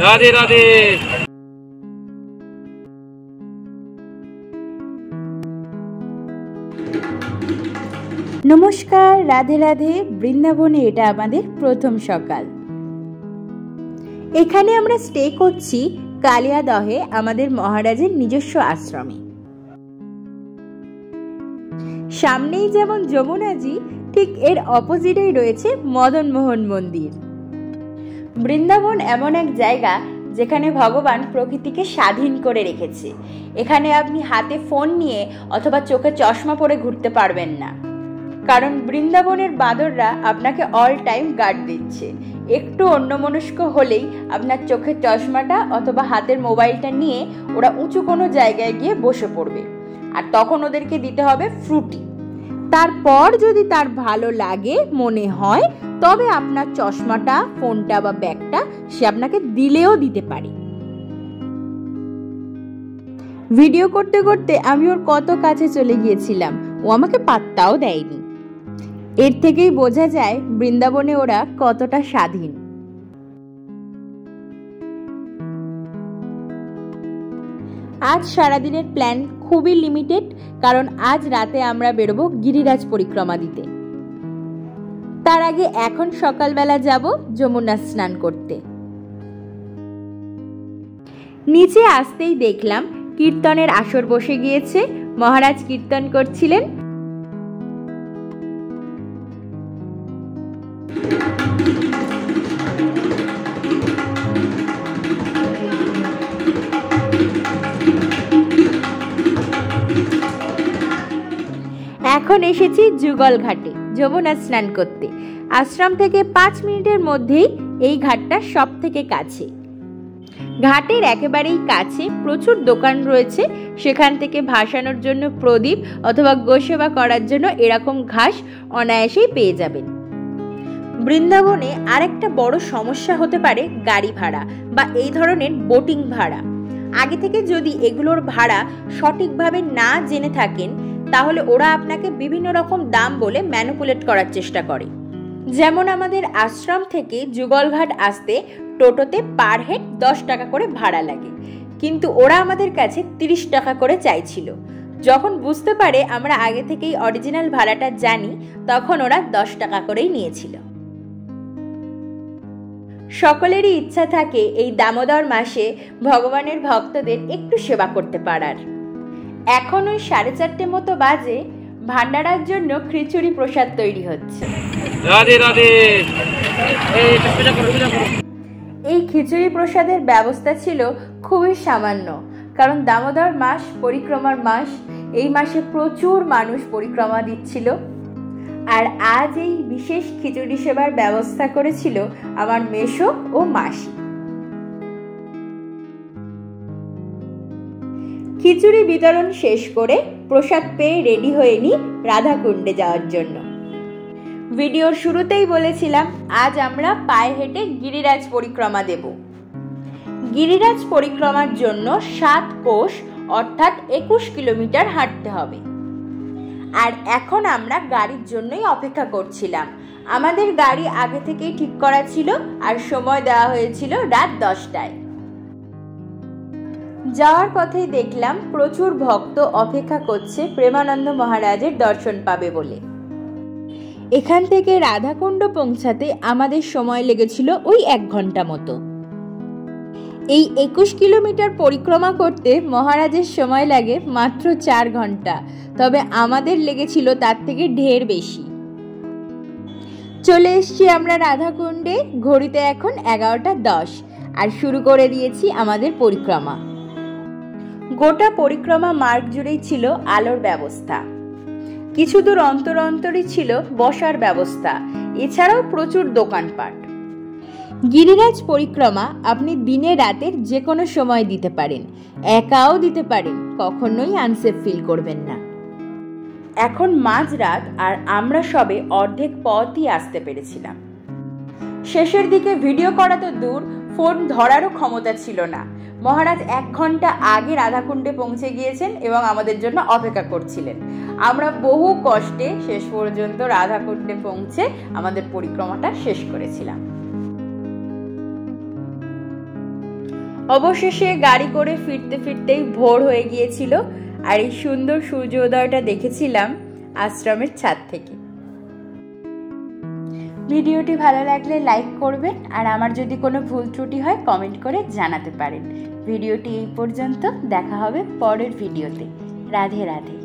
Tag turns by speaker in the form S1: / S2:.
S1: রাধে রাধে।
S2: নমস্কার, রাধে রাধে। বৃন্দাবনে এটা আমাদের প্রথম সকাল। এখানে আমরা স্টে করছি কালিয়াদহে, আমাদের মহারাজের নিজস্ব আশ্রমে। সামনেই যেমন যমুনাজি, ঠিক এর অপোজিটেই রয়েছে মদন মোহন মন্দির। বৃন্দাবন এমন এক জায়গা যেখানে ভগবান প্রকৃতিকে স্বাধীন করে রেখেছে। এখানে আপনি হাতে ফোন নিয়ে অথবা চোখে চশমা পরে ঘুরতে পারবেন না, কারণ বৃন্দাবনের বাঁদররা আপনাকে অল টাইম গার্ড দিচ্ছে। একটু অন্যমনস্ক হলেই আপনার চোখের চশমাটা অথবা হাতের মোবাইলটা নিয়ে ওরা উঁচু কোনো জায়গায় গিয়ে বসে পড়বে, আর তখন ওদেরকে দিতে হবে ফ্রুটি। তারপর যদি তার ভালো লাগে মনে হয়, তবে আপনার চশমাটা, ফোনটা বা ব্যাগটা সে আপনাকে দিলেও দিতে পারে। ভিডিও করতে করতে আমি ওর কত কাছে চলে গিয়েছিলাম, ও আমাকে পাত্তাও দেয়নি। এর থেকেই বোঝা যায় বৃন্দাবনে ওরা কতটা স্বাধীন। আজ সারাদিনের প্ল্যান খুবই লিমিটেড, কারণ আজ রাতে আমরা বেরোবো গিরিরাজ পরিক্রমা দিতে। তার আগে এখন সকালবেলা যাব যমুনা স্নান করতে। নিচে আসতেই দেখলাম কীর্তনের আসর বসে গিয়েছে। মহারাজ কীর্তন করছিলেন। এখন এসেছি যুগল ঘাটে যমুনা স্নান করতে। আশ্রম থেকে 5 মিনিটের মধ্যেই এই ঘাটটা সব থেকে কাছে। ঘাটের একেবারেই কাছে প্রচুর দোকান রয়েছে, সেখান থেকে ভাসানোর জন্য প্রদীপ অথবা গোসেবা করার জন্য এরকম ঘাস অনায়াসেই পেয়ে যাবেন। বৃন্দাবনে আরেকটা বড় সমস্যা হতে পারে গাড়ি ভাড়া বা এই ধরনের বোটিং ভাড়া। আগে থেকে যদি এগুলোর ভাড়া সঠিকভাবে না জেনে থাকেন, তাহলে ওরা আপনাকে বিভিন্ন রকম দাম বলে ম্যানিপুলেট করার চেষ্টা করে। যেমন আমাদের আশ্রম থেকে যুগলঘাট আসতে টোটোতে পার হেড 10 টাকা করে ভাড়া লাগে, কিন্তু ওরা আমাদের কাছে 30 টাকা করে চাইছিল। যখন বুঝতে পারে আমরা আগে থেকেই অরিজিনাল ভাড়াটা জানি, তখন ওরা 10 টাকা করেই নিয়েছিল। সকলেরই ইচ্ছা থাকে এই দামোদর মাসে ভগবানের ভক্তদের একটু সেবা করতে পারার। এখন ওই 4:30 মতো বাজে। ভান্ডারার জন্য খিচুড়ি প্রসাদ তৈরি হচ্ছে।
S1: রাধে রাধে।
S2: এই খিচুড়ি প্রসাদের ব্যবস্থা ছিল খুবই সামান্য, কারণ দামোদর মাস পরিক্রমার মাস। এই মাসে প্রচুর মানুষ পরিক্রমা দিচ্ছিল। আর আজ এই বিশেষ খিচুড়ি সেবার ব্যবস্থা করেছিল আমার মেসো ও মাসি। খিচুড়ি বিতরণ শেষ করে প্রসাদ পেয়ে রেডি হয়ে নি রাধাকুণ্ডে যাওয়ার জন্য। ভিডিওর শুরুতেই বলেছিলাম আজ আমরা পায়ে হেঁটে গিরিরাজ পরিক্রমা দেব। গিরিরাজ পরিক্রমার জন্য 7 কোষ অর্থাৎ 21 কিলোমিটার হাঁটতে হবে। আর এখন আমরা গাড়ির জন্যই অপেক্ষা করছিলাম। আমাদের গাড়ি আগে থেকেই ঠিক করা ছিল, আর সময় দেওয়া হয়েছিল রাত 10টায়। যাওয়ার পথেই দেখলাম প্রচুর ভক্ত অপেক্ষা করছে প্রেমানন্দ মহারাজের দর্শন পাবে বলে। এখান থেকে রাধাকুণ্ড পৌঁছাতে আমাদের সময় লেগেছিল ওই 1 ঘন্টা মতো। এই 21 কিলোমিটার পরিক্রমা করতে মহারাজের সময় লাগে মাত্র 4 ঘন্টা, তবে আমাদের লেগেছিল তার থেকে ঢের বেশি। চলে এসছি আমরা রাধাকুণ্ডে। ঘড়িতে এখন 11টা 10, আর শুরু করে দিয়েছি আমাদের পরিক্রমা। গোটা পরিক্রমা মার্গ জুড়েই ছিল আলোর ব্যবস্থা। কিছু দূর অন্তর অন্তরই ছিল বসার ব্যবস্থা, এছাড়াও প্রচুর দোকানপাট। গিরিরাজ পরিক্রমা আপনি দিনে রাতের যে কোনো সময় দিতে পারেন, একাও দিতে পারেন, কখনোই আনসেফ ফিল করবেন না। এখন মাঝরাত, আর আমরা সবে অর্ধেক পথই আসতে পেরেছিলাম। শেষের দিকে ভিডিও করা তো দূর, ফোন ধরারও ক্ষমতা ছিল না। মহারাজ 1 ঘন্টা আগে রাধাকুণ্ডে পৌঁছে গিয়েছেন এবং আমাদের জন্য অপেক্ষা করছিলেন। আমরা বহু কষ্টে শেষ পর্যন্ত রাধাকুণ্ডে পৌঁছে আমাদের পরিক্রমাটা শেষ করেছিলাম। অবশেষে গাড়ি করে ফিরতে ফিরতেই ভোর হয়ে গিয়েছিল, আর এই সুন্দর সূর্যোদয়টা দেখেছিলাম আশ্রমের ছাদ থেকে। ভিডিওটি ভালো লাগলে লাইক করবেন, আর আমার যদি কোনো ভুল ত্রুটি হয় কমেন্ট করে জানাতে পারেন। ভিডিওটি এই পর্যন্ত, দেখা হবে পরের ভিডিওতে। রাধে রাধে।